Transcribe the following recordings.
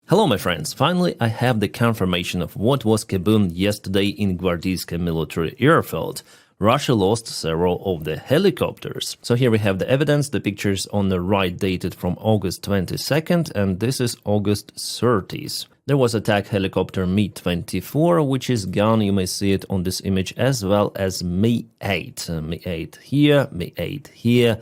Hello my friends, finally I have the confirmation of what was kaboomed yesterday in Gvardiiska military airfield. Russia lost several of the helicopters. So here we have the evidence, the pictures on the right dated from August 22nd and this is August 30th. There was attack helicopter Mi-24 which is gone, you may see it on this image, as well as Mi-8. Mi-8 here, Mi-8 here.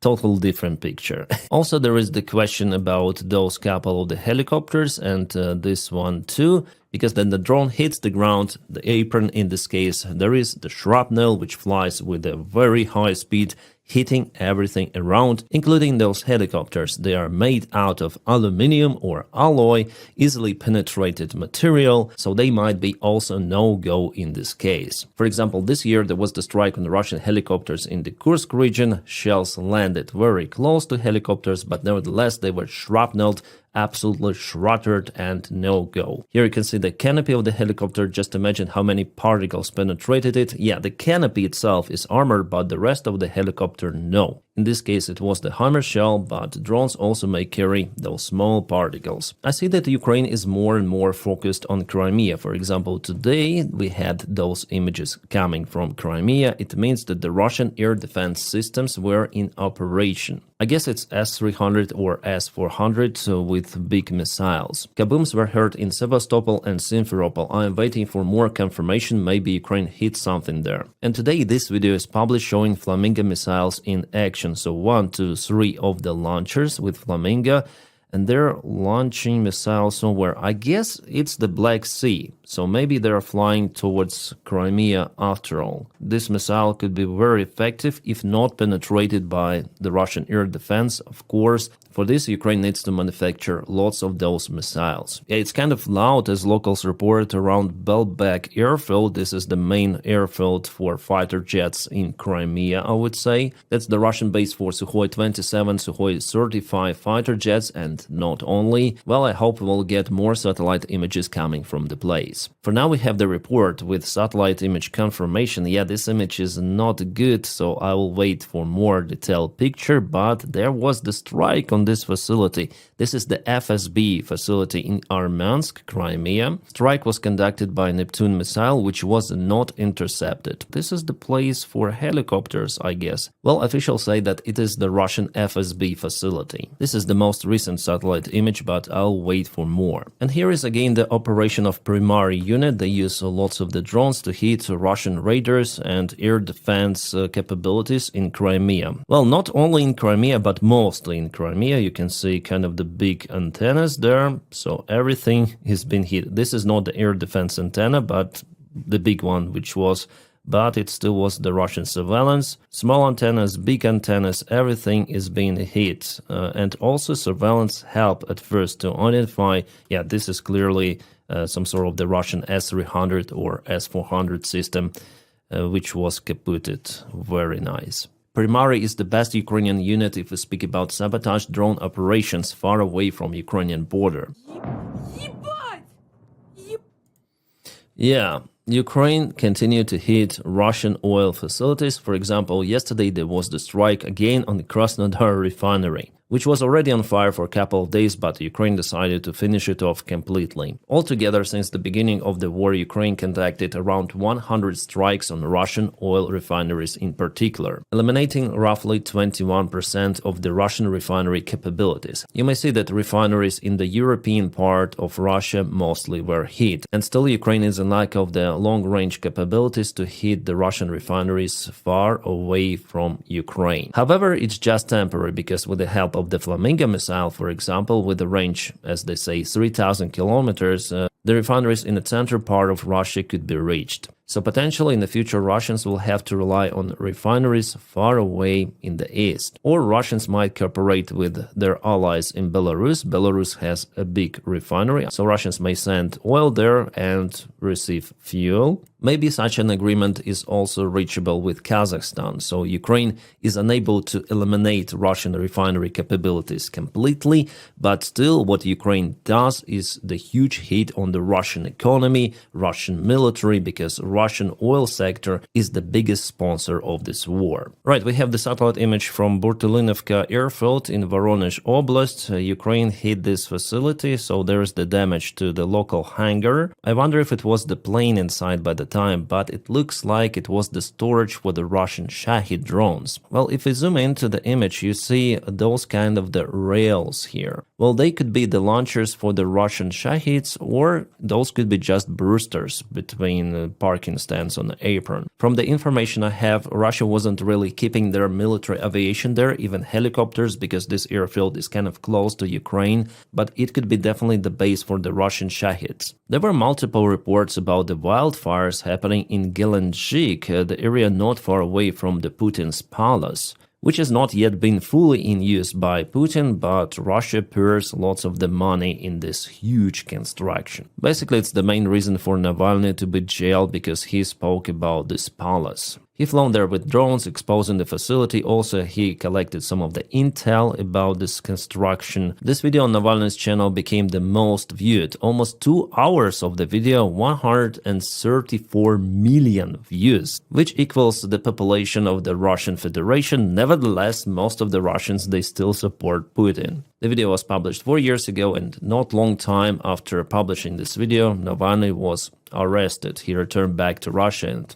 Total different picture. Also, there is the question about those couple of the helicopters and this one too, because then the drone hits the ground, the apron in this case, there is the shrapnel which flies with a very high speed, hitting everything around, including those helicopters. They are made out of aluminium or alloy, easily penetrated material, so they might be also no-go in this case. For example, this year there was the strike on the Russian helicopters in the Kursk region. Shells landed very close to helicopters, but nevertheless they were shrapnelled, absolutely shattered and no-go. Here you can see the canopy of the helicopter. Just imagine how many particles penetrated it. Yeah, the canopy itself is armored, but the rest of the helicopter, no. In this case it was the hammer shell, but drones also may carry those small particles. I see that Ukraine is more and more focused on Crimea. For example, today we had those images coming from Crimea. It means that the Russian air defense systems were in operation. I guess it's S-300 or S-400 with big missiles. Kabooms were heard in Sevastopol and Simferopol. I am waiting for more confirmation, maybe Ukraine hit something there. And today this video is published showing Flamingo missiles in action. So 1, 2, 3 of the launchers with Flamingo, and they're launching missiles somewhere. I guess it's the Black Sea, so maybe they're flying towards Crimea after all. This missile could be very effective if not penetrated by the Russian air defense, of course. For this, Ukraine needs to manufacture lots of those missiles. Yeah, it's kind of loud, as locals report, around Belbek airfield. This is the main airfield for fighter jets in Crimea, I would say. That's the Russian base for Sukhoi 27, Sukhoi 35 fighter jets, and not only. Well, I hope we'll get more satellite images coming from the place. For now, we have the report with satellite image confirmation. Yeah, this image is not good, so I will wait for more detailed picture, but there was the strike on this facility. This is the FSB facility in Armyansk, Crimea. Strike was conducted by Neptune missile, which was not intercepted. This is the place for helicopters, I guess. Well, officials say that it is the Russian FSB facility. This is the most recent satellite image, but I'll wait for more. And here is again the operation of primary unit. They use lots of the drones to hit Russian raiders and air defense capabilities in Crimea. Well, not only in Crimea, but mostly in Crimea. You can see kind of the big antennas there, so everything has been hit. This is not the air defense antenna, but the big one, which was, but it still was the Russian surveillance. Small antennas, big antennas, everything is being hit. And also surveillance help at first to identify, yeah, this is clearly some sort of the Russian S-300 or S-400 system, which was kaputted. Very nice. Primary is the best Ukrainian unit if we speak about sabotage drone operations far away from Ukrainian border. Yeah, Ukraine continued to hit Russian oil facilities. For example, yesterday there was the strike again on the Krasnodar refinery, which was already on fire for a couple of days, but Ukraine decided to finish it off completely. Altogether, since the beginning of the war, Ukraine conducted around 100 strikes on Russian oil refineries in particular, eliminating roughly 21% of the Russian refinery capabilities. You may see that refineries in the European part of Russia mostly were hit, and still Ukraine is in lack of the long-range capabilities to hit the Russian refineries far away from Ukraine. However, it's just temporary, because with the help of the Flamingo missile, for example, with a range, as they say, 3,000 kilometers, the refineries in the center part of Russia could be reached. So potentially in the future, Russians will have to rely on refineries far away in the east. Or Russians might cooperate with their allies in Belarus. Belarus has a big refinery, so Russians may send oil there and receive fuel. Maybe such an agreement is also reachable with Kazakhstan, so Ukraine is unable to eliminate Russian refinery capabilities completely, but still what Ukraine does is the huge hit on the Russian economy, Russian military, because Russian oil sector is the biggest sponsor of this war. Right, we have the satellite image from Burtulinovka airfield in Voronezh Oblast. Ukraine hit this facility, so there's the damage to the local hangar. I wonder if it was the plane inside by the time, but it looks like it was the storage for the Russian Shahid drones. Well, if we zoom into the image, you see those kind of the rails here. Well, they could be the launchers for the Russian Shahids, or those could be just boosters between parking stands on the apron. From the information I have, Russia wasn't really keeping their military aviation there, even helicopters, because this airfield is kind of close to Ukraine, but it could be definitely the base for the Russian Shahids. There were multiple reports about the wildfires happening in Gelendzhik, the area not far away from the Putin's palace, which has not yet been fully in use by Putin, but Russia pours lots of the money in this huge construction. Basically, it's the main reason for Navalny to be jailed, because he spoke about this palace. He flown there with drones, exposing the facility. Also, he collected some of the intel about this construction. This video on Navalny's channel became the most viewed. Almost 2 hours of the video, 134 million views, which equals the population of the Russian Federation. Nevertheless, most of the Russians, they still support Putin. The video was published 4 years ago, and not long time after publishing this video, Navalny was arrested. He returned back to Russia and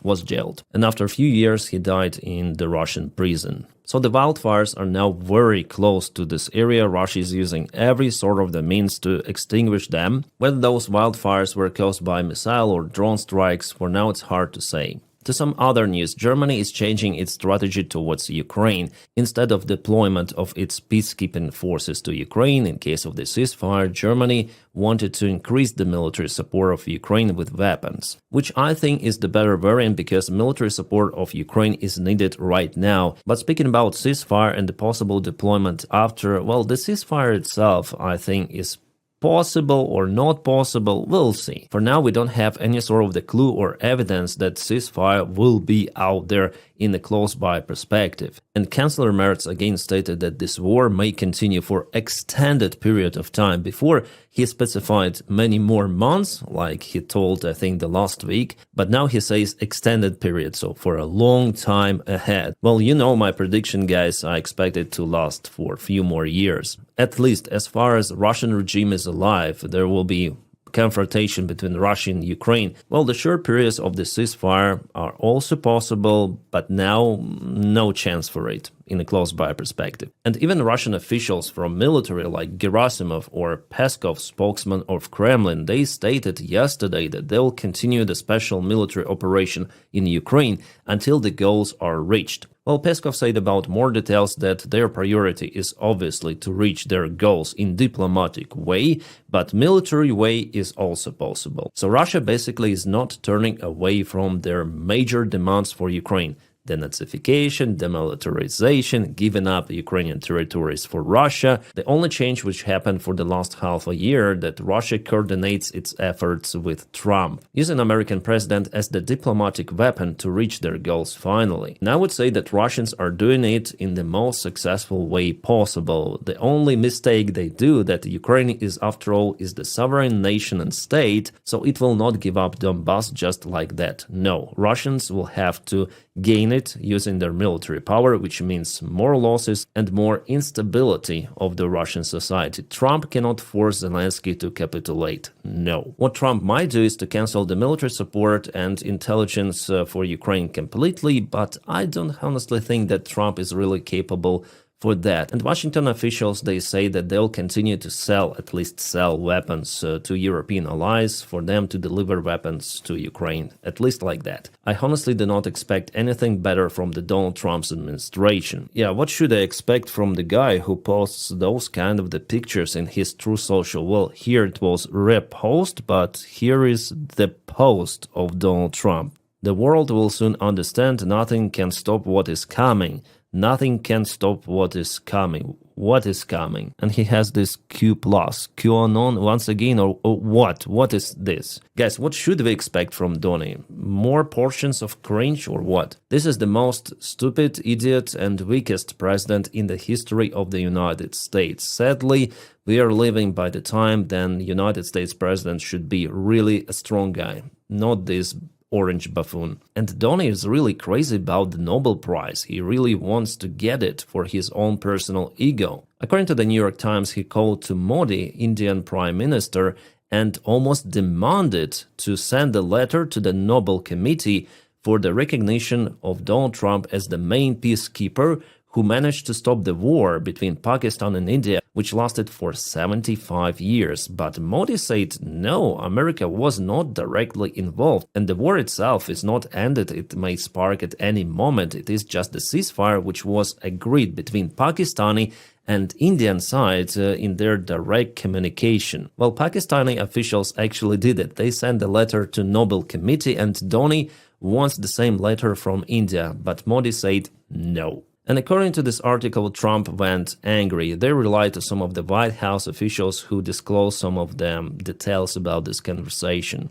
was jailed. And after a few years, he died in the Russian prison. So the wildfires are now very close to this area. Russia is using every sort of the means to extinguish them. Whether those wildfires were caused by missile or drone strikes, for now it's hard to say. To some other news, Germany is changing its strategy towards Ukraine. Instead of deployment of its peacekeeping forces to Ukraine in case of the ceasefire, Germany wanted to increase the military support of Ukraine with weapons, which I think is the better variant, because military support of Ukraine is needed right now. But speaking about ceasefire and the possible deployment after, well, the ceasefire itself, I think, is possible or not possible, we'll see. For now, we don't have any sort of the clue or evidence that ceasefire will be out there in the close-by perspective. And Chancellor Merz again stated that this war may continue for extended period of time. Before, he specified many more months, like he told, I think, the last week, but now he says extended period, so for a long time ahead. Well, you know my prediction, guys. I expect it to last for a few more years. At least as far as Russian regime is alive, there will be confrontation between Russia and Ukraine. Well, the short periods of the ceasefire are also possible, but now no chance for it in a close-by perspective. And even Russian officials from military like Gerasimov or Peskov, spokesman of Kremlin, they stated yesterday that they'll continue the special military operation in Ukraine until the goals are reached. Well, Peskov said about more details that their priority is obviously to reach their goals in diplomatic way, but military way is also possible. So Russia basically is not turning away from their major demands for Ukraine: denazification, demilitarization, giving up Ukrainian territories for Russia. The only change which happened for the last half a year that Russia coordinates its efforts with Trump, using American president as the diplomatic weapon to reach their goals finally. And I would say that Russians are doing it in the most successful way possible. The only mistake they do that Ukraine is, after all, is the sovereign nation and state, so it will not give up Donbass just like that. No, Russians will have to gain it using their military power, which means more losses and more instability of the Russian society. Trump cannot force Zelensky to capitulate. No. What Trump might do is to cancel the military support and intelligence for Ukraine completely, but I don't honestly think that Trump is really capable for that. And Washington officials, they say that they'll continue to at least sell weapons to European allies for them to deliver weapons to Ukraine, at least like that. I honestly do not expect anything better from the Donald Trump's administration. Yeah, what should I expect from the guy who posts those kind of the pictures in his True Social? Well, here it was repost, but here is the post of Donald Trump. The world will soon understand nothing can stop what is coming. Nothing can stop what is coming. What is coming? And he has this Q+. QAnon once again, or what? What is this? Guys, what should we expect from Donny? More portions of cringe or what? This is the most stupid, idiot, and weakest president in the history of the United States. Sadly, we are living by the time then United States president should be really a strong guy, not this orange buffoon. And Donny is really crazy about the Nobel Prize. He really wants to get it for his own personal ego. According to the New York Times, he called to Modi, Indian Prime Minister, and almost demanded to send a letter to the Nobel Committee for the recognition of Donald Trump as the main peacekeeper who managed to stop the war between Pakistan and India, which lasted for 75 years. But Modi said no, America was not directly involved, and the war itself is not ended. It may spark at any moment. It is just the ceasefire which was agreed between Pakistani and Indian sides in their direct communication. Well, Pakistani officials actually did it. They sent a letter to Nobel Committee, and Donny wants the same letter from India, but Modi said no. And according to this article, Trump went angry. They relied to some of the White House officials who disclosed some of the details about this conversation.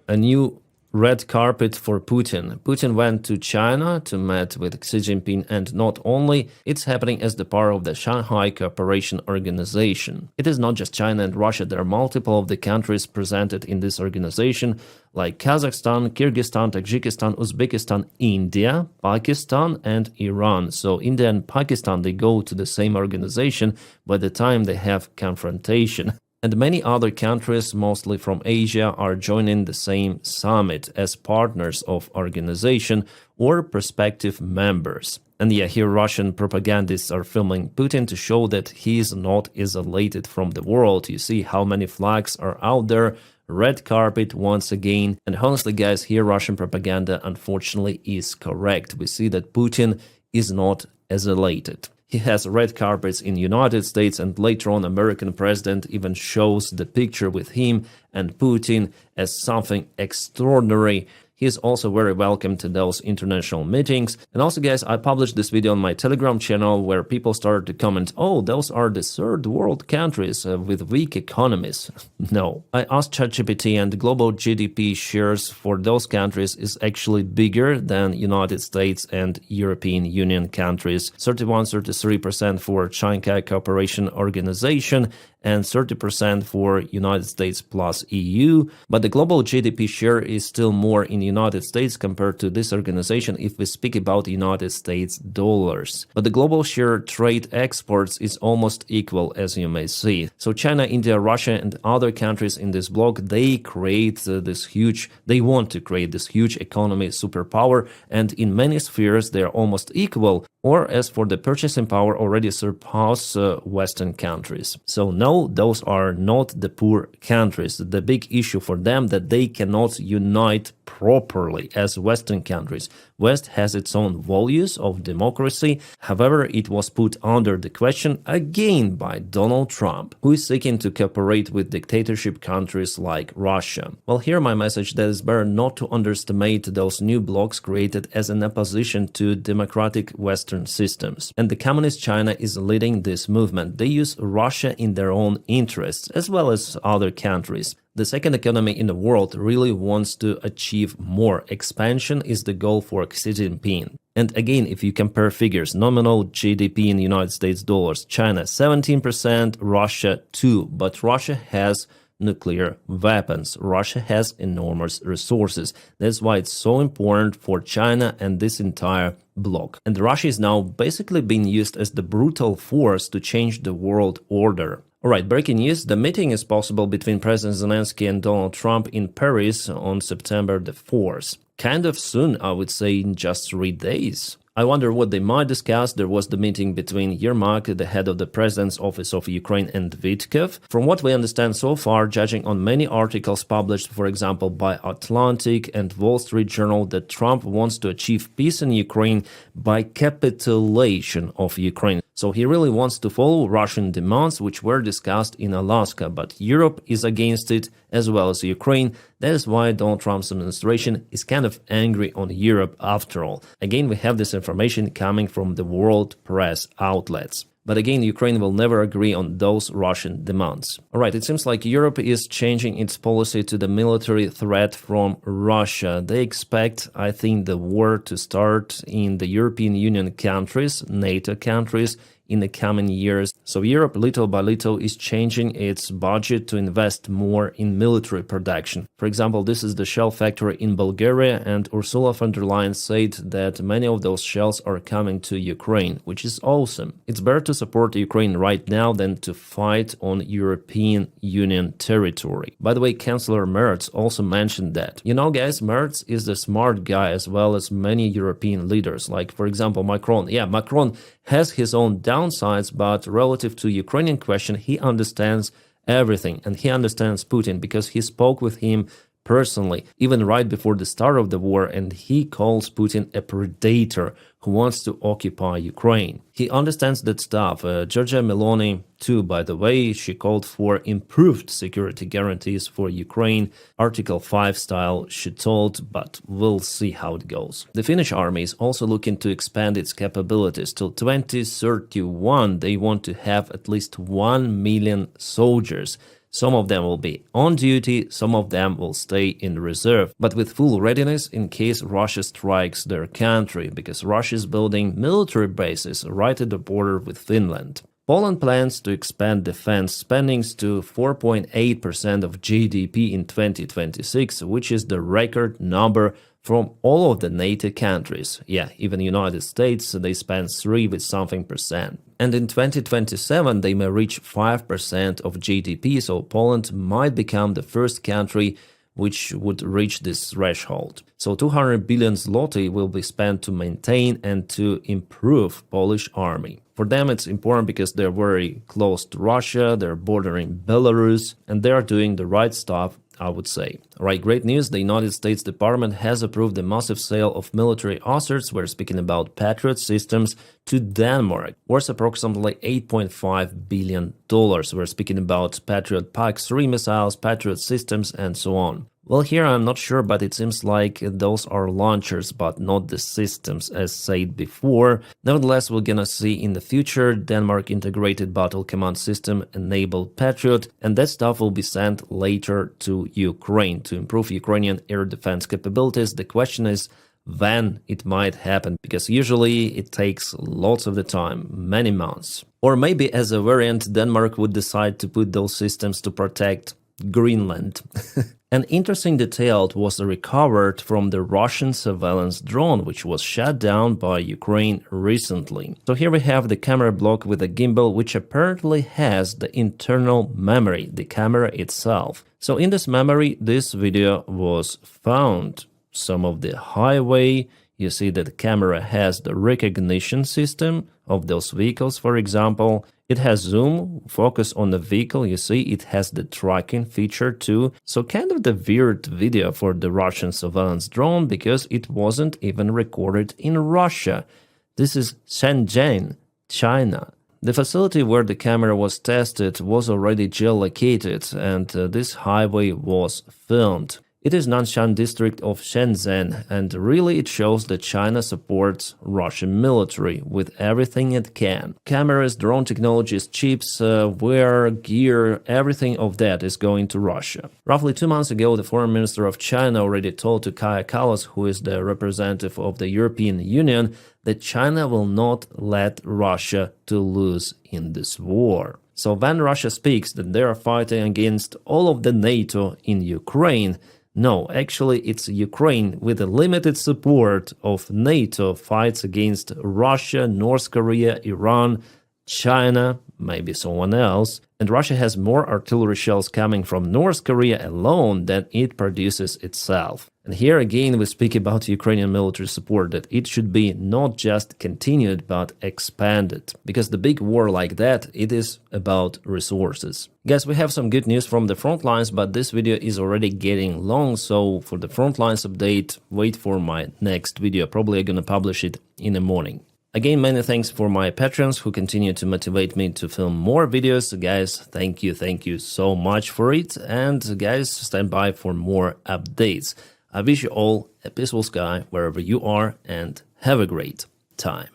A new red carpet for Putin. Putin went to China to meet with Xi Jinping, and not only, it's happening as the part of the Shanghai Cooperation Organization. It is not just China and Russia, there are multiple of the countries presented in this organization, like Kazakhstan, Kyrgyzstan, Tajikistan, Uzbekistan, India, Pakistan, and Iran. So India and Pakistan, they go to the same organization by the time they have confrontation. And many other countries, mostly from Asia, are joining the same summit as partners of organization or prospective members. And yeah, here Russian propagandists are filming Putin to show that he is not isolated from the world. You see how many flags are out there, red carpet once again. And honestly, guys, here Russian propaganda unfortunately is correct. We see that Putin is not isolated. He has red carpets in United States, and later on American president even shows the picture with him and Putin as something extraordinary. He is also very welcome to those international meetings. And also, guys, I published this video on my Telegram channel where people started to comment, oh, those are the third world countries with weak economies. No. I asked ChatGPT, and the global GDP shares for those countries is actually bigger than United States and European Union countries. 31-33% for Shanghai Cooperation Organization and 30% for United States plus EU. But the global GDP share is still more in United States compared to this organization if we speak about United States dollars. But the global share trade exports is almost equal, as you may see. So China, India, Russia, and other countries in this bloc, they create they want to create this huge economy superpower, and in many spheres they are almost equal, or as for the purchasing power already surpass Western countries. So no, those are not the poor countries. The big issue for them that they cannot unite properly as Western countries. West has its own values of democracy. However, it was put under the question again by Donald Trump, who is seeking to cooperate with dictatorship countries like Russia. Well, here my message that it's better not to underestimate those new blocs created as an opposition to democratic Western systems. And the Communist China is leading this movement. They use Russia in their own interests, as well as other countries. The second economy in the world really wants to achieve more. Expansion is the goal for Xi Jinping. And again, if you compare figures, nominal GDP in United States dollars, China 17%, Russia 2%. But Russia has nuclear weapons. Russia has enormous resources. That's why it's so important for China and this entire bloc. And Russia is now basically being used as the brutal force to change the world order. Alright, breaking news, the meeting is possible between President Zelensky and Donald Trump in Paris on September the 4th. Kind of soon, I would say, in just 3 days. I wonder what they might discuss. There was the meeting between Yermak, the head of the President's Office of Ukraine, and Vitkov. From what we understand so far, judging on many articles published, for example, by Atlantic and Wall Street Journal, that Trump wants to achieve peace in Ukraine by capitulation of Ukraine. So he really wants to follow Russian demands, which were discussed in Alaska, but Europe is against it, as well as Ukraine. That is why Donald Trump's administration is kind of angry on Europe after all. Again, we have this information coming from the world press outlets. But again, Ukraine will never agree on those Russian demands. Alright, it seems like Europe is changing its policy to the military threat from Russia. They expect, I think, the war to start in the European Union countries, NATO countries, in the coming years. So Europe, little by little, is changing its budget to invest more in military production. For example, this is the shell factory in Bulgaria, and Ursula von der Leyen said that many of those shells are coming to Ukraine, which is awesome. It's better to support Ukraine right now than to fight on European Union territory. By the way, Chancellor Merz also mentioned that. You know, guys, Merz is the smart guy as well as many European leaders, like, for example, Macron. Yeah, Macron has his own downsides, but relative to Ukrainian question, he understands everything, and he understands Putin because he spoke with him personally, even right before the start of the war, and he calls Putin a predator who wants to occupy Ukraine. He understands that stuff. Giorgia Meloni, too, by the way, she called for improved security guarantees for Ukraine, Article 5 style, she told, but we'll see how it goes. The Finnish army is also looking to expand its capabilities. Till 2031, they want to have at least 1 million soldiers. Some of them will be on duty, some of them will stay in reserve, but with full readiness in case Russia strikes their country, because Russia is building military bases right at the border with Finland. Poland plans to expand defense spendings to 4.8% of GDP in 2026, which is the record number from all of the NATO countries. Yeah, even United States, they spend 3 with something percent. And in 2027, they may reach 5% of GDP, so Poland might become the first country which would reach this threshold. So 200 billion zloty will be spent to maintain and to improve Polish army. For them, it's important because they're very close to Russia, they're bordering Belarus, and they are doing the right stuff, I would say. Alright, great news. The United States Department has approved the massive sale of military assets. We're speaking about Patriot systems to Denmark, worth approximately $8.5 billion. We're speaking about Patriot PAC-3 missiles, Patriot systems, and so on. Well, here I'm not sure, but it seems like those are launchers, but not the systems, as said before. Nevertheless, we're gonna see in the future Denmark Integrated Battle Command System enabled Patriot, and that stuff will be sent later to Ukraine to improve Ukrainian air defense capabilities. The question is when it might happen, because usually it takes lots of the time, many months. Or maybe as a variant, Denmark would decide to put those systems to protect Greenland. An interesting detail was recovered from the Russian surveillance drone, which was shut down by Ukraine recently. So here we have the camera block with a gimbal, which apparently has the internal memory, the camera itself. So in this memory, this video was found. Some of the highway, you see that the camera has the recognition system of those vehicles, for example. It has zoom, focus on the vehicle, you see it has the tracking feature too. So kind of the weird video for the Russian surveillance drone because it wasn't even recorded in Russia. This is Shenzhen, China. The facility where the camera was tested was already geolocated and this highway was filmed. It is Nanshan district of Shenzhen, and really it shows that China supports Russian military with everything it can. Cameras, drone technologies, chips, wear, gear, everything of that is going to Russia. Roughly 2 months ago, the foreign minister of China already told to Kaja Kallas, who is the representative of the European Union, that China will not let Russia to lose in this war. So when Russia speaks that they are fighting against all of the NATO in Ukraine, no, actually it's Ukraine with a limited support of NATO fights against Russia, North Korea, Iran, China, maybe someone else. And Russia has more artillery shells coming from North Korea alone than it produces itself. And here again we speak about Ukrainian military support, that it should be not just continued but expanded. Because the big war like that, it is about resources. Guys, we have some good news from the front lines, but this video is already getting long, so for the front lines update, wait for my next video. Probably I'm gonna publish it in the morning. Again, many thanks for my patrons who continue to motivate me to film more videos. Guys, thank you so much for it. And guys, stand by for more updates. I wish you all a peaceful sky wherever you are and have a great time.